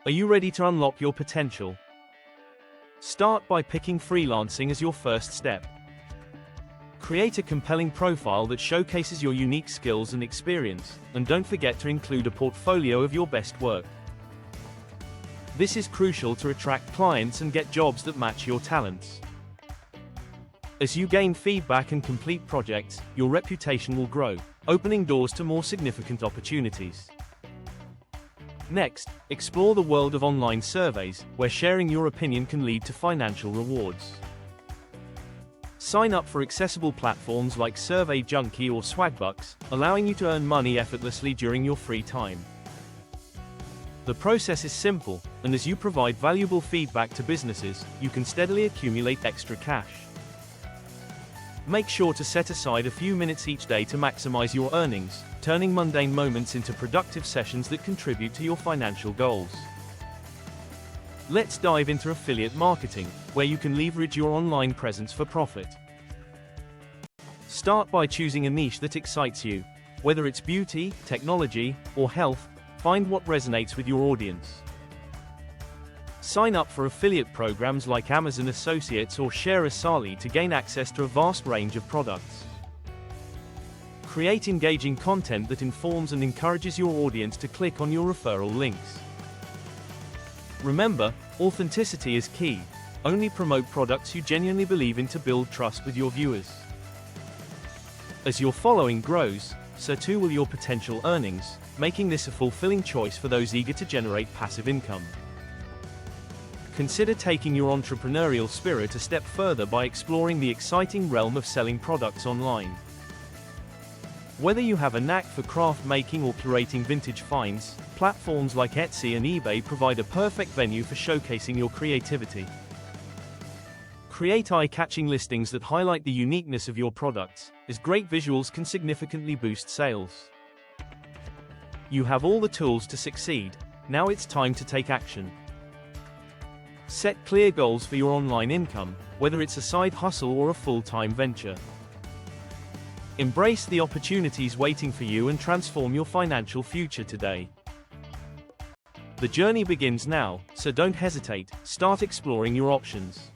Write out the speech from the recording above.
Are you ready to unlock your potential? Start by picking freelancing as your first step. Create a compelling profile that showcases your unique skills and experience, and don't forget to include a portfolio of your best work. This is crucial to attract clients and get jobs that match your talents. As you gain feedback and complete projects, your reputation will grow, opening doors to more significant opportunities. Next, explore the world of online surveys, where sharing your opinion can lead to financial rewards. Sign up for accessible platforms like SurveyJunkie or Swagbucks, allowing you to earn money effortlessly during your free time. The process is simple, and as you provide valuable feedback to businesses, you can steadily accumulate extra cash. Make sure to set aside a few minutes each day to maximize your earnings, turning mundane moments into productive sessions that contribute to your financial goals. Let's dive into affiliate marketing, where you can leverage your online presence for profit. Start by choosing a niche that excites you. Whether it's beauty, technology, or health, find what resonates with your audience. Sign up for affiliate programs like Amazon Associates or Share Asali to gain access to a vast range of products. Create engaging content that informs and encourages your audience to click on your referral links. Remember, authenticity is key. Only promote products you genuinely believe in to build trust with your viewers. As your following grows, so too will your potential earnings, making this a fulfilling choice for those eager to generate passive income. Consider taking your entrepreneurial spirit a step further by exploring the exciting realm of selling products online. Whether you have a knack for craft making or curating vintage finds, platforms like Etsy and eBay provide a perfect venue for showcasing your creativity. Create eye-catching listings that highlight the uniqueness of your products, as great visuals can significantly boost sales. You have all the tools to succeed. Now it's time to take action. Set clear goals for your online income, whether it's a side hustle or a full-time venture. Embrace the opportunities waiting for you and transform your financial future today. The journey begins now, so don't hesitate, start exploring your options.